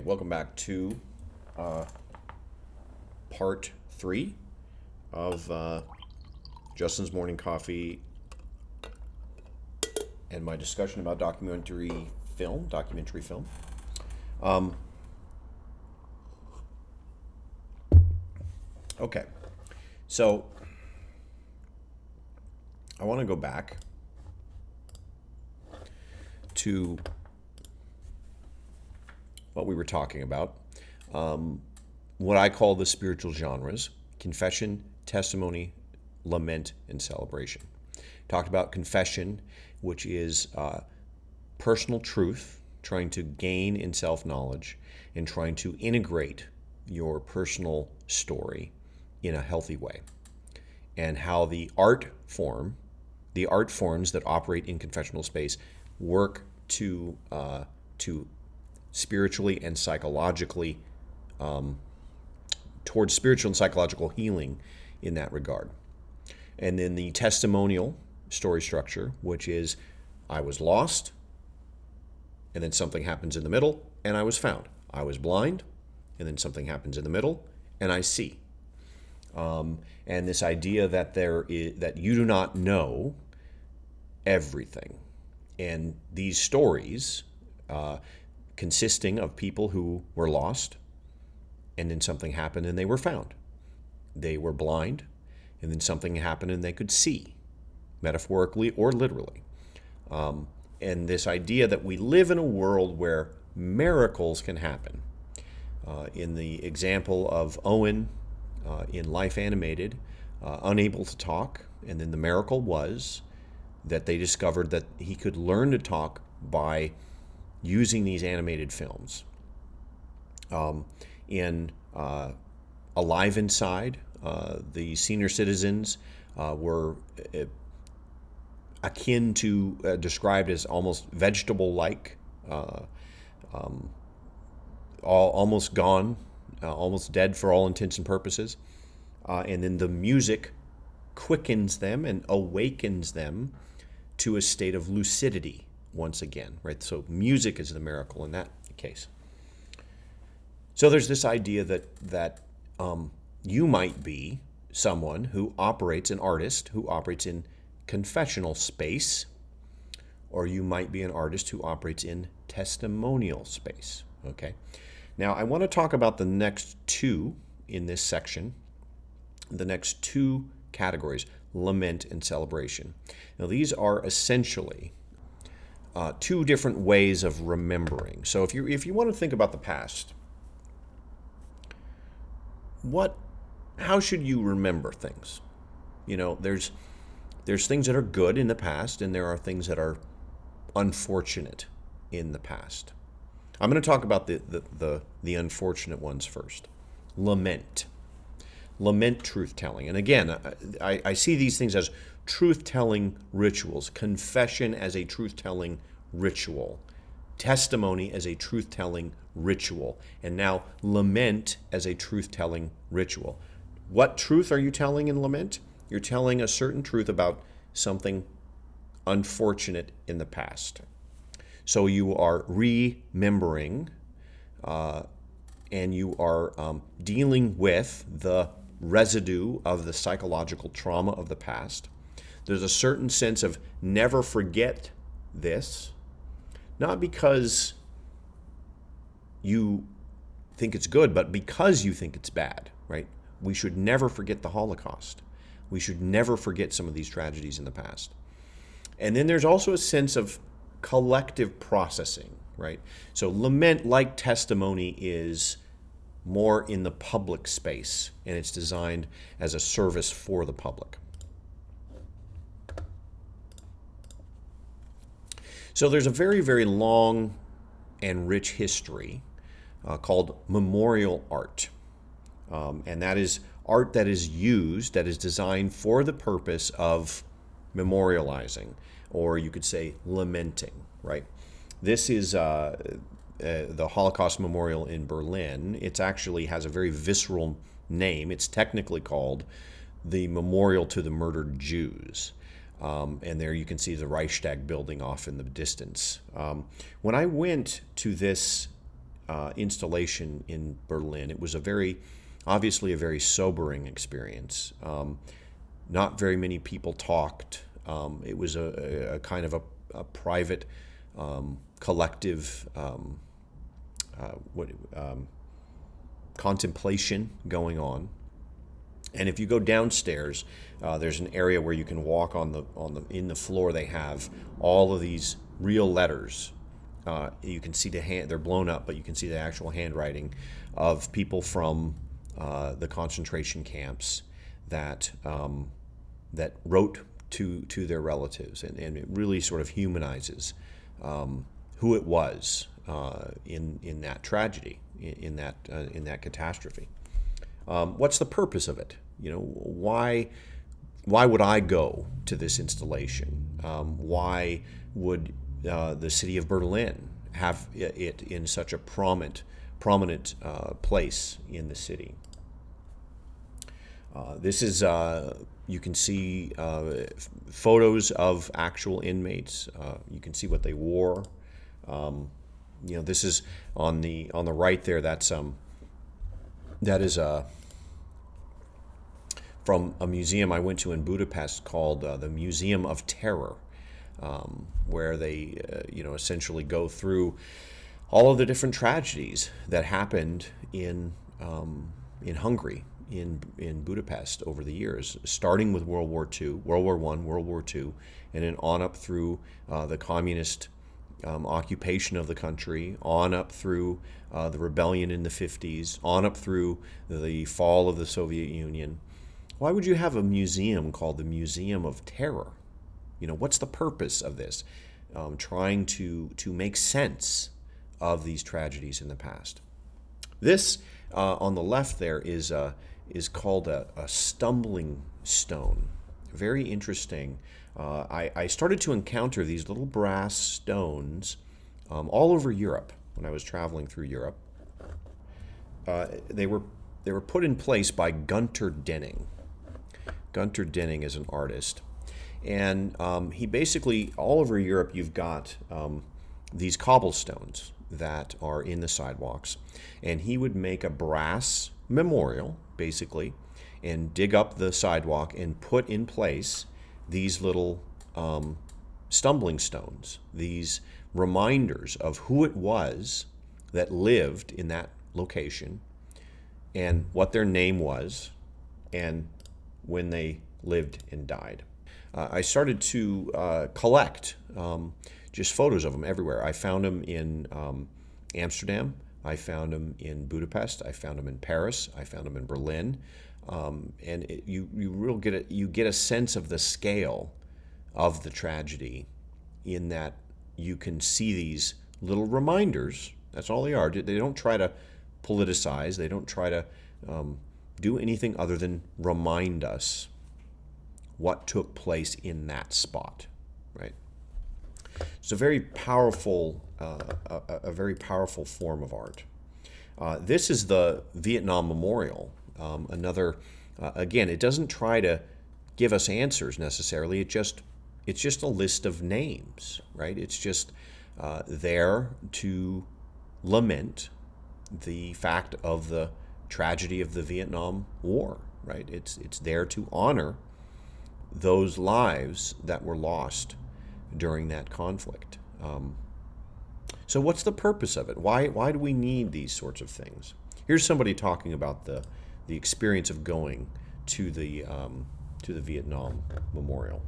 Welcome back to part 3 of Justin's Morning Coffee and my discussion about documentary film. Okay, so I want to go back to what we were talking about, what I call the spiritual genres: confession, testimony, lament, and celebration. Talked about confession, which is personal truth, trying to gain in self-knowledge and trying to integrate your personal story in a healthy way, and how the art forms that operate in confessional space work to spiritually and psychologically, towards spiritual and psychological healing in that regard. And then the testimonial story structure, which is I was lost, and then something happens in the middle, and I was found. I was blind, and then something happens in the middle, and I see. And this idea that that you do not know everything. And these stories, consisting of people who were lost, and then something happened and they were found. They were blind, and then something happened and they could see, metaphorically or literally. And this idea that we live in a world where miracles can happen. In the example of Owen in Life Animated, unable to talk, and then the miracle was that they discovered that he could learn to talk by using these animated films. In Alive Inside, the senior citizens were akin to, described as almost vegetable-like, almost gone, almost dead for all intents and purposes. And then the music quickens them and awakens them to a state of lucidity once again, right? So music is the miracle in that case. So there's this idea that you might be someone who operates, an artist who operates in confessional space, or you might be an artist who operates in testimonial space, okay? Now, I want to talk about the next two in this section, the next two categories, lament and celebration. Now, these are essentially two different ways of remembering. So if you want to think about the past, how should you remember things? You know, there's things that are good in the past, and there are things that are unfortunate in the past. I'm going to talk about the unfortunate ones first. Lament truth-telling. And again, I see these things as truth-telling rituals, confession as a truth-telling ritual, testimony as a truth-telling ritual, and now lament as a truth-telling ritual. What truth are you telling in lament? You're telling a certain truth about something unfortunate in the past. So you are remembering, and you are dealing with the residue of the psychological trauma of the past. There's a certain sense of never forget this, not because you think it's good, but because you think it's bad, right? We should never forget the Holocaust. We should never forget some of these tragedies in the past. And then there's also a sense of collective processing, right? So lament, like testimony, is more in the public space, and it's designed as a service for the public. So there's a very, very long and rich history called memorial art. And that is art that is used, that is designed for the purpose of memorializing, or you could say lamenting, right? This is the Holocaust Memorial in Berlin. It actually has a very visceral name. It's technically called the Memorial to the Murdered Jews. And there you can see the Reichstag building off in the distance. When I went to this installation in Berlin. It was obviously a very sobering experience. Not very many people talked. It was a kind of a private, collective contemplation going on. And if you go downstairs, there's an area where you can walk in the floor. They have all of these real letters. You can see they're blown up, but you can see the actual handwriting of people from the concentration camps that wrote to their relatives, and it really sort of humanizes who it was in that tragedy, in that catastrophe. What's the purpose of it? Why would I go to this installation? Why would the city of Berlin have it in such a prominent place in the city? This is you can see photos of actual inmates. You can see what they wore. This is on the right there. That is from a museum I went to in Budapest called the Museum of Terror, where they essentially go through all of the different tragedies that happened in Hungary, in Budapest over the years, starting with World War II, World War I, World War II, and then on up through the communist occupation of the country, on up through the rebellion in the 50s, on up through the fall of the Soviet Union. Why would you have a museum called the Museum of Terror? What's the purpose of this? Trying to make sense of these tragedies in the past. This on the left there is called a stumbling stone. Very interesting. I started to encounter these little brass stones all over Europe when I was traveling through Europe. They were put in place by Gunter Denning. Gunter Denning is an artist, and he basically, all over Europe, you've got these cobblestones that are in the sidewalks, and he would make a brass memorial, basically, and dig up the sidewalk and put in place these little stumbling stones, these reminders of who it was that lived in that location and what their name was and when they lived and died. I started to collect just photos of them everywhere. I found them in Amsterdam. I found them in Budapest. I found them in Paris. I found them in Berlin. You get a sense of the scale of the tragedy, in that you can see these little reminders. That's all they are. They don't try to politicize. They don't try to do anything other than remind us what took place in that spot, right? It's a very powerful form of art. This is the Vietnam Memorial. Again, it doesn't try to give us answers necessarily. It's just a list of names, right? It's just there to lament the fact of the tragedy of the Vietnam War, right? It's there to honor those lives that were lost during that conflict. So what's the purpose of it? Why do we need these sorts of things? Here's somebody talking about the experience of going to the Vietnam Memorial.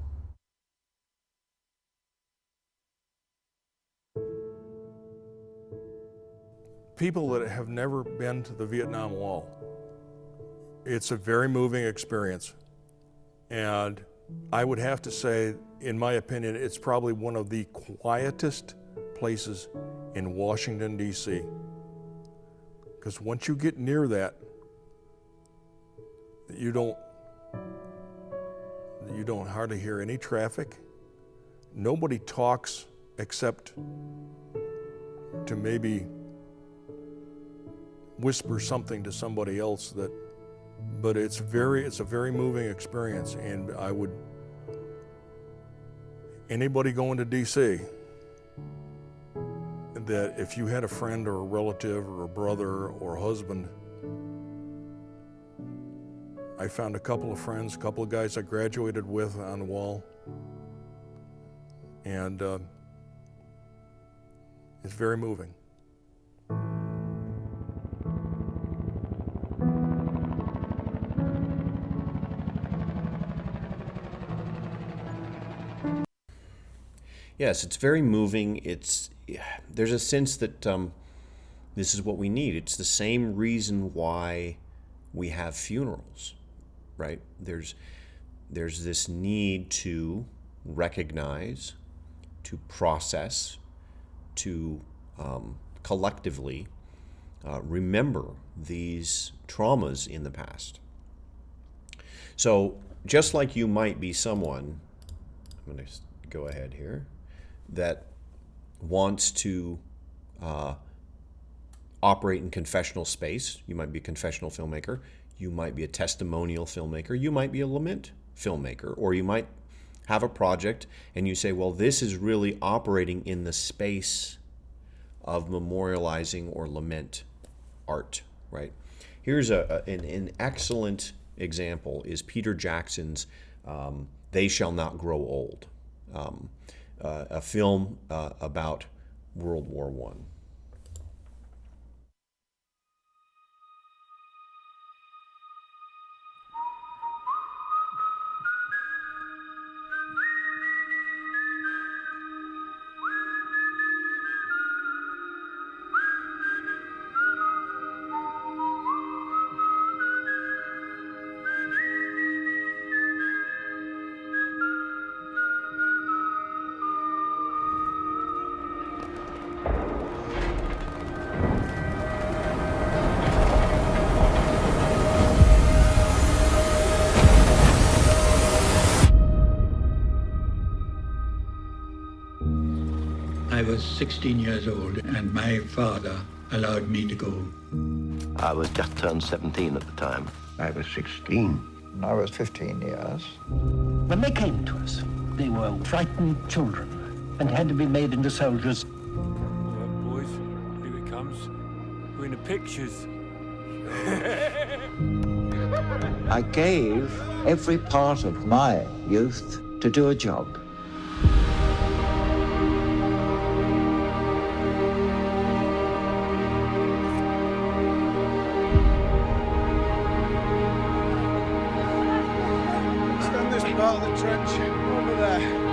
People that have never been to the Vietnam Wall, it's a very moving experience. And I would have to say, in my opinion, it's probably one of the quietest places in Washington, D.C. Because once you get near that, you don't hardly hear any traffic. Nobody talks except to maybe whisper something to somebody else, but it's a very moving experience, and anybody going to DC, that if you had a friend or a relative or a brother or a husband, I found a couple of friends, a couple of guys I graduated with on the wall, and it's very moving. Yes, it's very moving. There's a sense that this is what we need. It's the same reason why we have funerals, right? There's this need to recognize, to process, to collectively remember these traumas in the past. So just like you might be someone, I'm going to go ahead here, that wants to operate in confessional space. You might be a confessional filmmaker. You might be a testimonial filmmaker. You might be a lament filmmaker. Or you might have a project and you say, well, this is really operating in the space of memorializing or lament art, right? Here's an excellent example is Peter Jackson's They Shall Not Grow Old, a film about World War I. I was 16 years old and my father allowed me to go. I was just turned 17 at the time. I was 16. I was 15 years. When they came to us, they were frightened children and had to be made into soldiers. All right, boys, here it comes. We're in the pictures. I gave every part of my youth to do a job. Stand this part of the trench over there.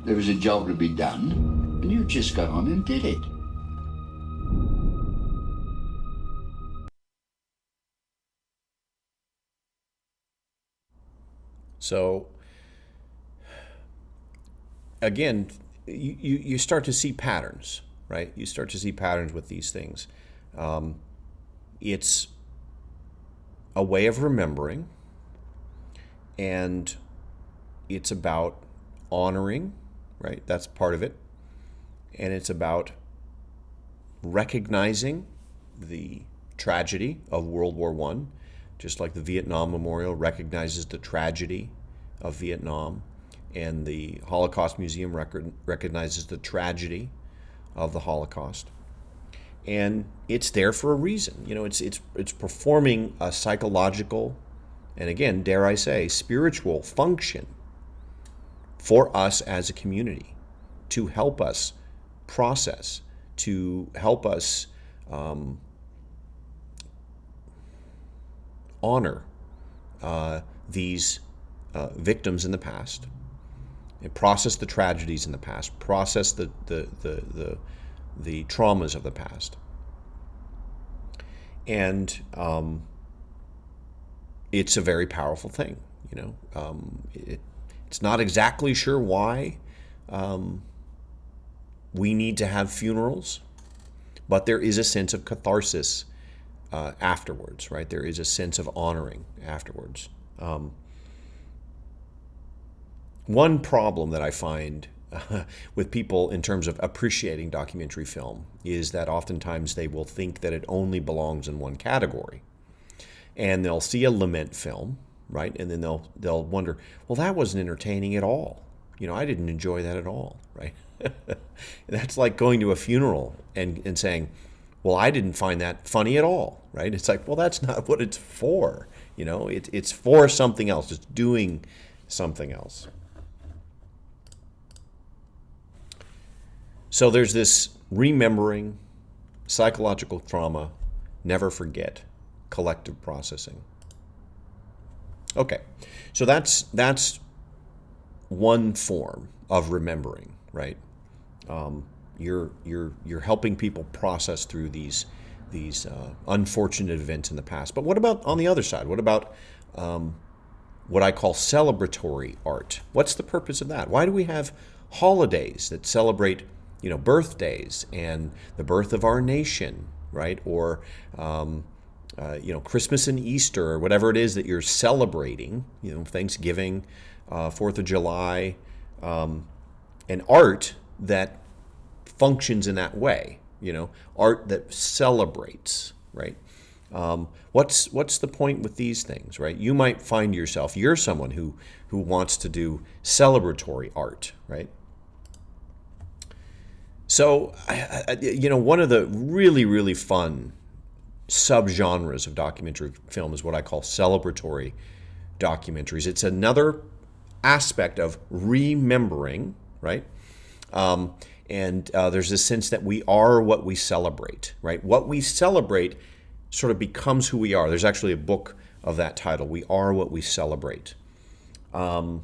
There was a job to be done, and you just got on and did it. So again, you start to see patterns, right? You start to see patterns with these things. It's a way of remembering, and it's about honoring, right? That's part of it. And it's about recognizing the tragedy of World War I, just like the Vietnam Memorial recognizes the tragedy of Vietnam, and the Holocaust Museum recognizes the tragedy of the Holocaust. And it's there for a reason. You know, it's performing a psychological, and again, dare I say, spiritual function for us as a community, to help us process, to help us honor these victims in the past, and process the tragedies in the past, process the traumas of the past. And it's a very powerful thing, it's not exactly sure why we need to have funerals, but there is a sense of catharsis afterwards, right? There is a sense of honoring afterwards. One problem that I find with people in terms of appreciating documentary film is that oftentimes they will think that it only belongs in one category. And they'll see a Lament film, right? And then they'll wonder, well, that wasn't entertaining at all. I didn't enjoy that at all, right? That's like going to a funeral and saying, well, I didn't find that funny at all, right? It's like, well, that's not what it's for. It's for something else. It's doing something else. So there's this remembering, psychological trauma, never forget, collective processing. Okay, so that's one form of remembering, right? You're helping people process through these unfortunate events in the past. But what about on the other side? What about what I call celebratory art? What's the purpose of that? Why do we have holidays that celebrate, birthdays and the birth of our nation, right? Or Christmas and Easter, or whatever it is that you're celebrating, Thanksgiving, 4th of July, and art that functions in that way, art that celebrates, right? What's the point with these things, right? You might find yourself, you're someone who wants to do celebratory art, right? So, one of the really, really fun subgenres of documentary film is what I call celebratory documentaries. It's another aspect of remembering, right? And there's this sense that we are what we celebrate, right? What we celebrate sort of becomes who we are. There's actually a book of that title, We Are What We Celebrate. When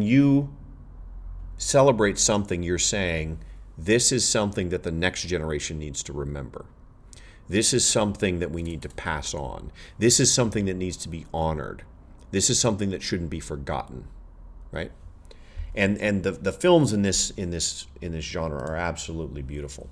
you celebrate something, you're saying, this is something that the next generation needs to remember. This is something that we need to pass on. This is something that needs to be honored. This is something that shouldn't be forgotten, right? And the films in this genre are absolutely beautiful.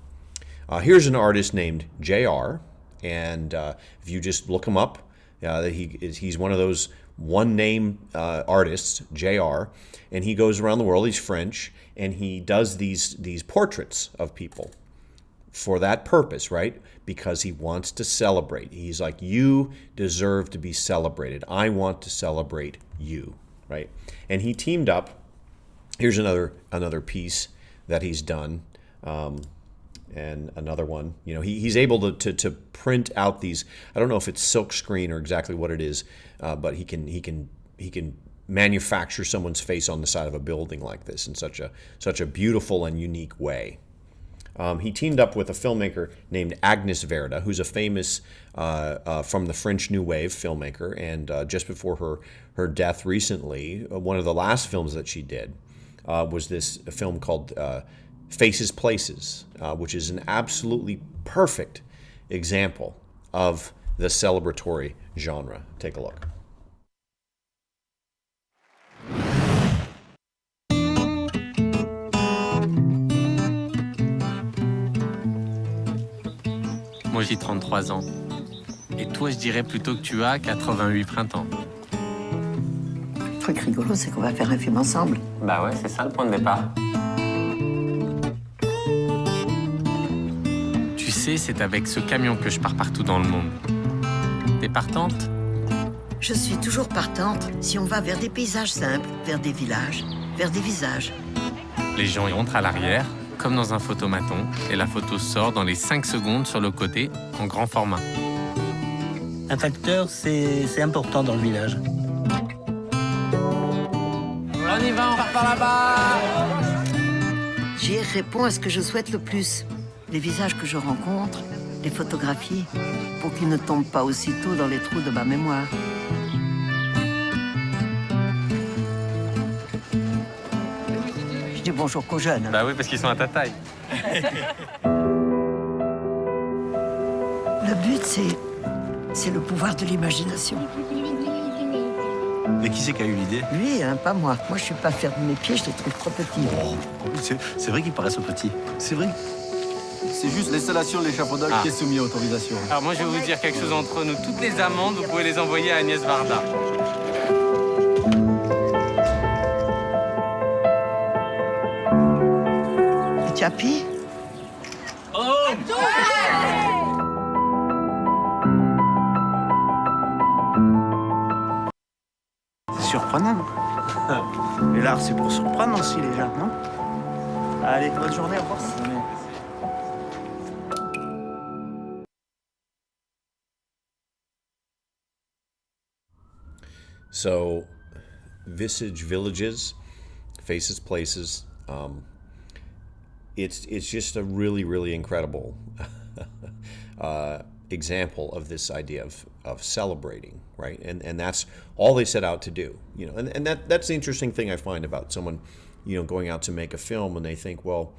Here's an artist named JR, and if you just look him up, he's one of those one-name artists, JR, and he goes around the world. He's French, and he does these portraits of people for that purpose, right? Because he wants to celebrate. He's like, you deserve to be celebrated. I want to celebrate you, right? And he teamed up. Here's another piece that he's done, and another one. He's able to print out these. I don't know if it's silk screen or exactly what it is, but he can manufacture someone's face on the side of a building like this in such a beautiful and unique way. He teamed up with a filmmaker named Agnes Varda, who's a famous from the French New Wave filmmaker, and just before her death recently, one of the last films that she did was this film called Faces Places, which is an absolutely perfect example of the celebratory genre. Take a look. Moi j'ai 33 ans. Et toi je dirais plutôt que tu as 88 printemps. Le truc rigolo, c'est qu'on va faire un film ensemble. Bah ouais, c'est ça le point de départ. Tu sais, c'est avec ce camion que je pars partout dans le monde. T'es partante? Je suis toujours partante si on va vers des paysages simples, vers des villages, vers des visages. Les gens y rentrent à l'arrière, comme dans un photomaton, et la photo sort dans les 5 secondes sur le côté, en grand format. Un facteur, c'est important dans le village. On y va, on part par là-bas! JR répond à ce que je souhaite le plus. Les visages que je rencontre, les photographies, pour qu'ils ne tombent pas aussitôt dans les trous de ma mémoire. dis bonjour qu'aux jeunes. Bah oui, parce qu'ils sont à ta taille. Le but, c'est le pouvoir de l'imagination. Mais qui c'est qui a eu l'idée? Lui, hein, pas moi. Moi, je suis pas fière de mes pieds, je les trouve trop petits. C'est vrai qu'ils paraissent petits. C'est vrai. C'est juste l'installation de l'échafaudage qui est soumis à autorisation. Alors moi, je vais vous dire quelque chose entre nous. Toutes les amendes, vous pouvez les envoyer à Agnès Varda. Et tu as pis? C'est surprenant. Et l'art, c'est pour surprendre aussi les gens, non? Allez, bonne journée, au revoir. So, Visage Villages, Faces Places, it's just a really, really incredible example of this idea of celebrating, right? And that's all they set out to do, you know. And that's the interesting thing I find about someone, you know, going out to make a film, and they think, well,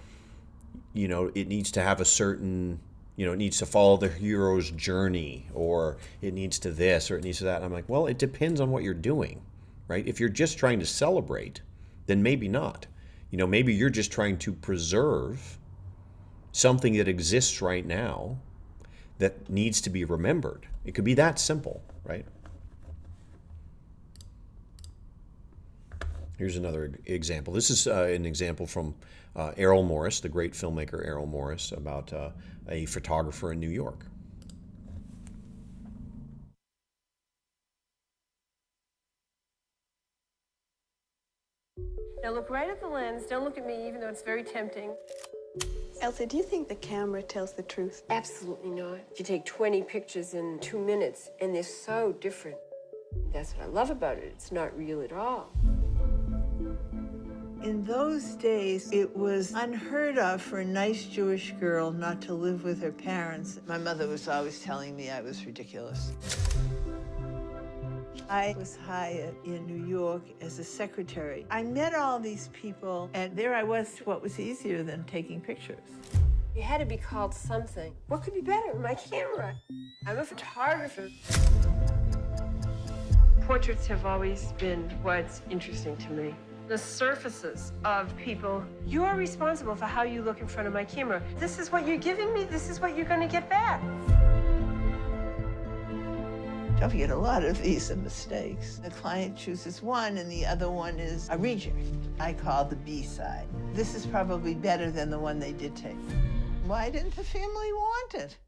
you know, it needs to have a certain, you know, it needs to follow the hero's journey, or it needs to this, or it needs to that. And I'm like, well, it depends on what you're doing, right? If you're just trying to celebrate, then maybe not. You know, maybe you're just trying to preserve something that exists right now that needs to be remembered. It could be that simple, right? Here's another example. This is an example from Errol Morris, the great filmmaker Errol Morris, about a photographer in New York. Now look right at the lens. Don't look at me, even though it's very tempting. Elsa, do you think the camera tells the truth? Absolutely not. You take 20 pictures in 2 minutes, and they're so different. That's what I love about it. It's not real at all. In those days, it was unheard of for a nice Jewish girl not to live with her parents. My mother was always telling me I was ridiculous. I was hired in New York as a secretary. I met all these people, and there I was, what was easier than taking pictures. You had to be called something. What could be better? My camera. I'm a photographer. Portraits have always been what's interesting to me. The surfaces of people. You're responsible for how you look in front of my camera. This is what you're giving me. This is what you're going to get back. Don't forget, a lot of these are mistakes. The client chooses one, and the other one is a reject. I call the B side. This is probably better than the one they did take. Why didn't the family want it?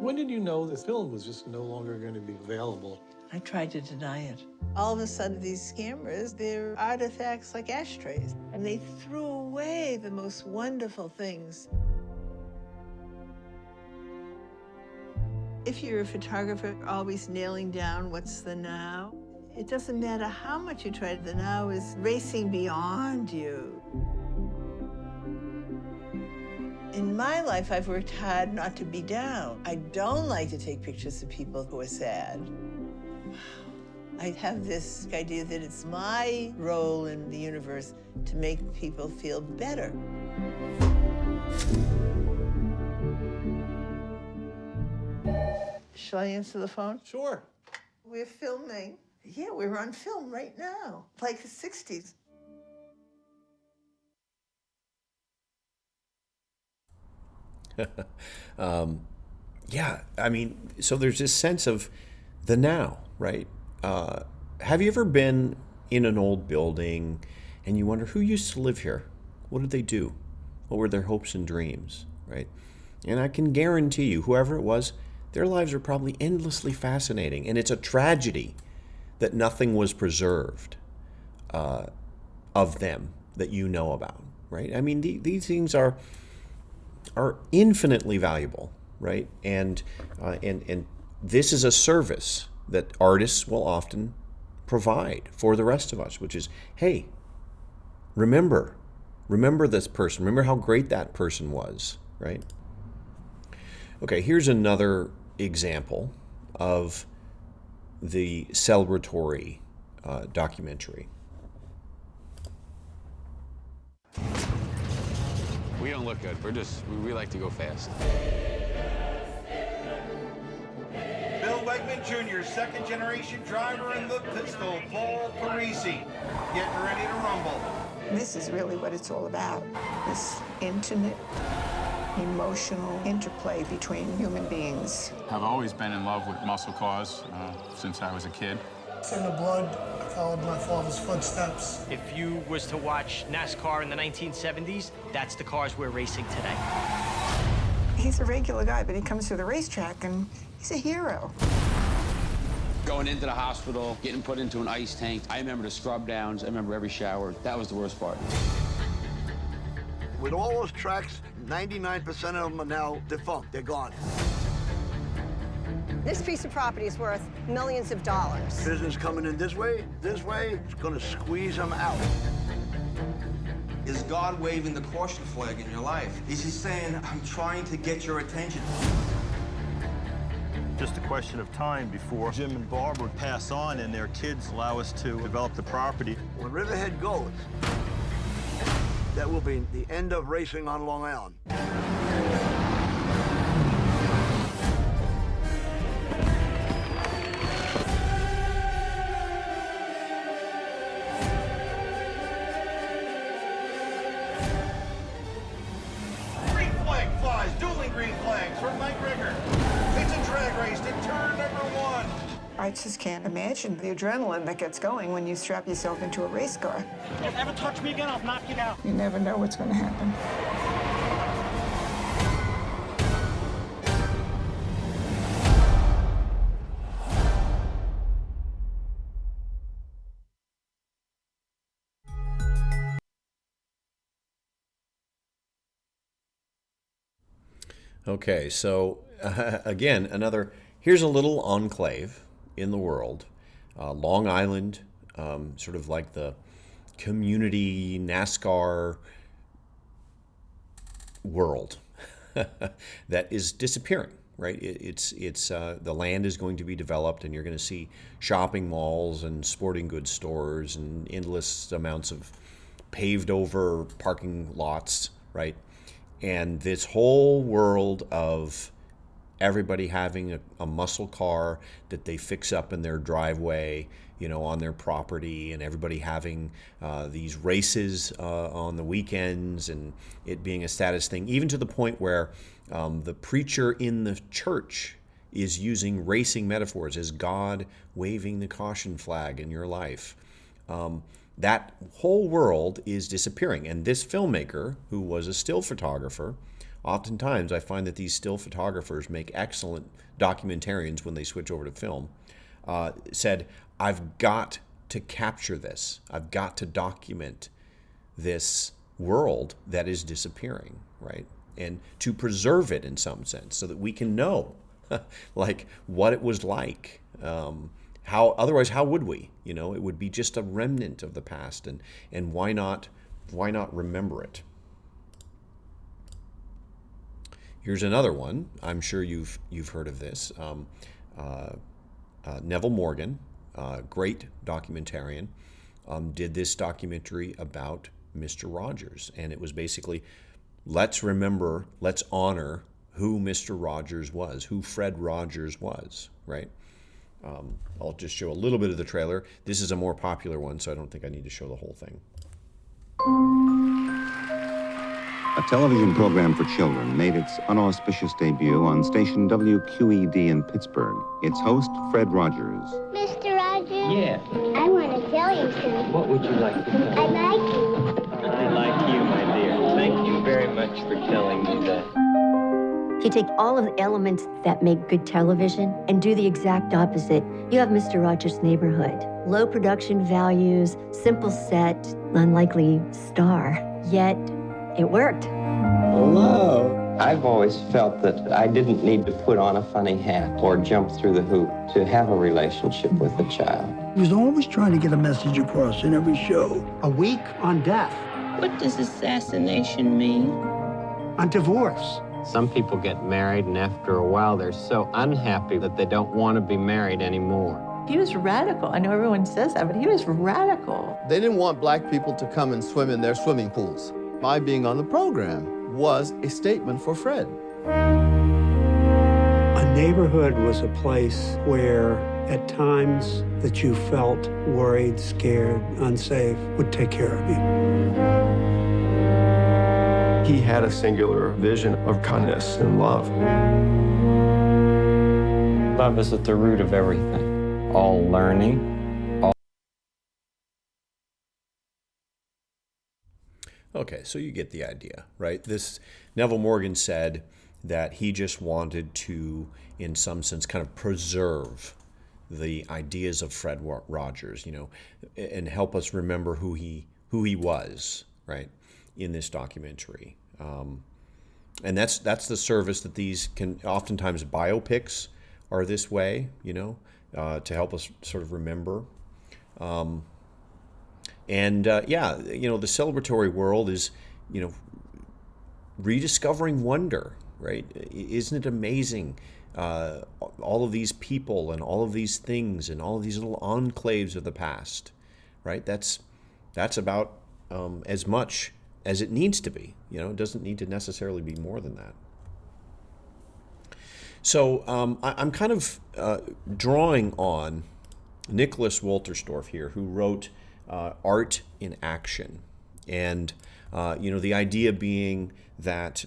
When did you know the film was just no longer going to be available? I tried to deny it. All of a sudden, these cameras, they're artifacts like ashtrays, and they threw away the most wonderful things. If you're a photographer, always nailing down what's the now, it doesn't matter how much you try, the now is racing beyond you. In my life, I've worked hard not to be down. I don't like to take pictures of people who are sad. I have this idea that it's my role in the universe to make people feel better. Shall I answer the phone? Sure. We're filming. Yeah, we're on film right now, like the 60s. Yeah, I mean, so there's this sense of the now, right? Have you ever been in an old building and you wonder who used to live here? What did they do? What were their hopes and dreams, right? And I can guarantee you, whoever it was, their lives are probably endlessly fascinating. And it's a tragedy that nothing was preserved of them that you know about, right? I mean, these things are infinitely valuable, right? And this is a service that artists will often provide for the rest of us, which is, hey, remember this person. Remember how great that person was, right? Okay, here's another example of the celebratory documentary. We don't look good. We like to go fast. Bill Wegman Jr., second-generation driver in the pistol, Paul Parisi, getting ready to rumble. This is really what it's all about, this intimate, emotional interplay between human beings. I've always been in love with muscle cars since I was a kid. It's in the blood. I followed my father's footsteps. If you was to watch NASCAR in the 1970s, that's the cars we're racing today. He's a regular guy, but he comes to the racetrack and he's a hero. Going into the hospital, getting put into an ice tank. I remember the scrub downs. I remember every shower. That was the worst part. With all those tracks, 99% of them are now defunct. They're gone. This piece of property is worth millions of dollars. Business coming in this way, it's gonna squeeze them out. Is God waving the caution flag in your life? Is he saying, I'm trying to get your attention? Just a question of time before Jim and Barb would pass on and their kids allow us to develop the property. When Riverhead goes, that will be the end of racing on Long Island. Green flag flies, dueling green flags for Mike Ricker. It's a drag race to turn number 1. I just can't imagine the adrenaline that gets going when you strap yourself into a race car. If you ever touch me again, I'll knock you down. You never know what's going to happen. Okay, so again, here's a little enclave in the world, Long Island, sort of like the community NASCAR world that is disappearing, right? It's the land is going to be developed, and you're going to see shopping malls and sporting goods stores and endless amounts of paved over parking lots, right? And this whole world of everybody having a muscle car that they fix up in their driveway, on their property, and everybody having these races on the weekends, and it being a status thing, even to the point where the preacher in the church is using racing metaphors as God waving the caution flag in your life. That whole world is disappearing. And this filmmaker, who was a still photographer, oftentimes I find that these still photographers make excellent documentarians when they switch over to film, said, I've got to capture this. I've got to document this world that is disappearing, right? And to preserve it in some sense so that we can know like what it was like. Otherwise, how would we? It would be just a remnant of the past, and why not remember it? Here's another one. I'm sure you've heard of this. Neville Morgan, great documentarian, did this documentary about Mr. Rogers, and it was basically, let's honor who Mr. Rogers was, who Fred Rogers was, right? I'll just show a little bit of the trailer. This is a more popular one, so I don't think I need to show the whole thing. A television program for children made its unauspicious debut on station WQED in Pittsburgh. Its host, Fred Rogers. Mr. Rogers? Yeah. I want to tell you something. What would you like to tell me? I like you. I like you, my dear. Thank you very much for telling me that. You take all of the elements that make good television and do the exact opposite. You have Mr. Rogers' Neighborhood. Low production values, simple set, unlikely star. Yet, it worked. Hello. I've always felt that I didn't need to put on a funny hat or jump through the hoop to have a relationship with a child. He was always trying to get a message across in every show. A week on death. What does assassination mean? On divorce. Some people get married, and after a while, they're so unhappy that they don't want to be married anymore. He was radical. I know everyone says that, but he was radical. They didn't want black people to come and swim in their swimming pools. my being on the program was a statement for Fred. A neighborhood was a place where, at times that you felt worried, scared, unsafe, would take care of you. He had a singular vision of kindness and love. Love is at the root of everything. All learning, all... Okay, so you get the idea, right? This Neville Morgan said that he just wanted to, in some sense, kind of preserve the ideas of Fred Rogers, you know, and help us remember who he was, right, in this documentary. And that's the service that these can oftentimes biopics are this way, you know, to help us sort of remember. Yeah, you know, the celebratory world is, you know, rediscovering wonder, right? Isn't it amazing? All of these people and all of these things and all of these little enclaves of the past, right? That's about as much as it needs to be. You know, it doesn't need to necessarily be more than that. So I'm kind of drawing on Nicholas Wolterstorff here, who wrote Art in Action. And, you know, the idea being that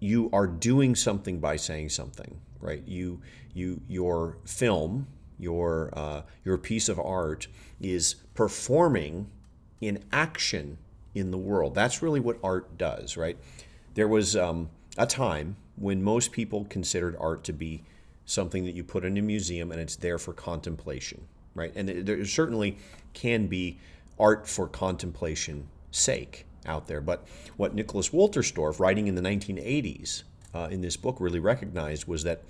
you are doing something by saying something, right? Your film, your piece of art is performing in action in the world. That's really what art does, right? There was a time when most people considered art to be something that you put in a museum and it's there for contemplation, right? And there certainly can be art for contemplation sake out there. But what Nicholas Wolterstorff, writing in the 1980s in this book, really recognized was that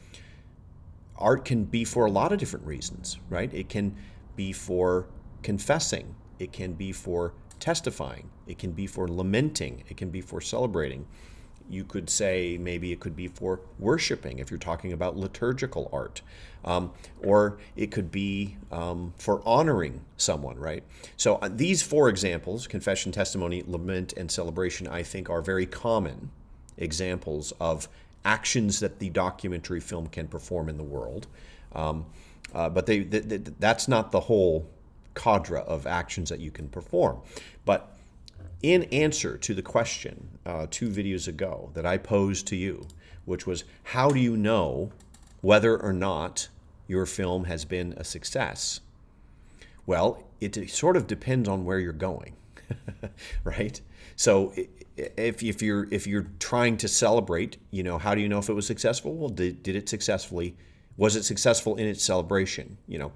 art can be for a lot of different reasons, right? It can be for confessing. It can be for testifying. It can be for lamenting. It can be for celebrating. You could say maybe it could be for worshiping if you're talking about liturgical art. Or it could be for honoring someone, right? So these four examples, confession, testimony, lament, and celebration, I think are very common examples of actions that the documentary film can perform in the world. But that's not the whole cadre of actions that you can perform. But in answer to the question 2 videos ago that I posed to you, which was, how do you know whether or not your film has been a success? Well, it sort of depends on where you're going, right? So if you're trying to celebrate, you know, how do you know if it was successful? Well, was it successful in its celebration? You know,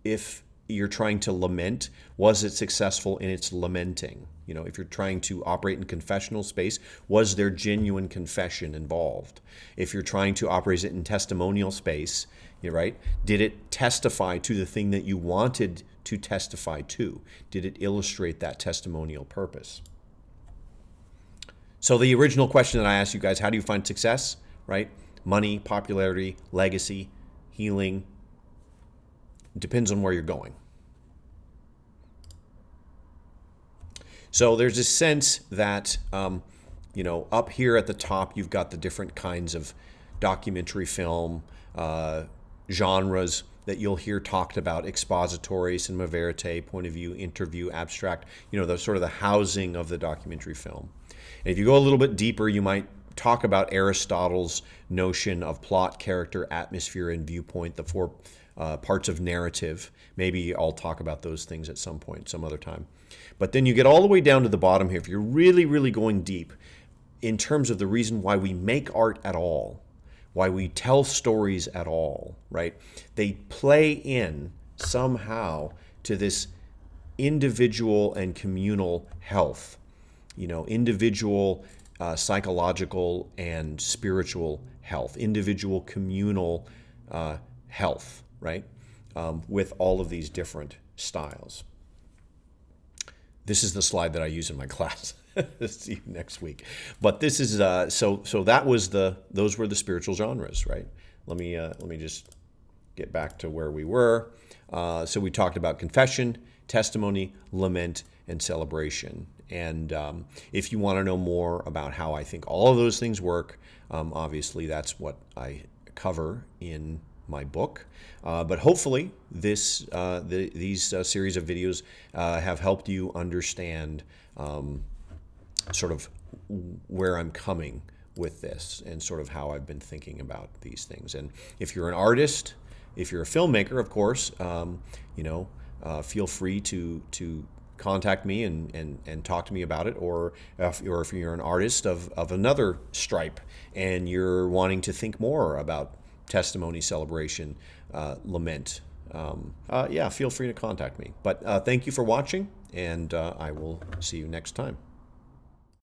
if you're trying to lament, was it successful in its lamenting? You know, if you're trying to operate in confessional space, was there genuine confession involved? If you're trying to operate in testimonial space, you're right, did it testify to the thing that you wanted to testify to? Did it illustrate that testimonial purpose? So the original question that I asked you guys, how do you find success, right? Money, popularity, legacy, healing. It depends on where you're going. So there's a sense that, you know, up here at the top, you've got the different kinds of documentary film genres that you'll hear talked about: expository, cinema verite, point of view, interview, abstract, you know, the sort of the housing of the documentary film. And if you go a little bit deeper, you might talk about Aristotle's notion of plot, character, atmosphere, and viewpoint, the 4 parts of narrative. Maybe I'll talk about those things at some point, some other time. But then you get all the way down to the bottom here. If you're really, really going deep in terms of the reason why we make art at all, why we tell stories at all, right? They play in somehow to this individual and communal health, you know, individual psychological and spiritual health, individual communal health, right? With all of these different styles. This is the slide that I use in my class. See you next week. But this is so that was those were the spiritual genres, right? Let me just get back to where we were. So we talked about confession, testimony, lament, and celebration. And if you want to know more about how I think all of those things work, obviously that's what I cover in my book. But hopefully these series of videos have helped you understand sort of where I'm coming with this and sort of how I've been thinking about these things. And if you're an artist, if you're a filmmaker, of course, feel free to contact me and talk to me about it, or if you're an artist of another stripe and you're wanting to think more about testimony, celebration, lament, feel free to contact me. But thank you for watching, and I will see you next time.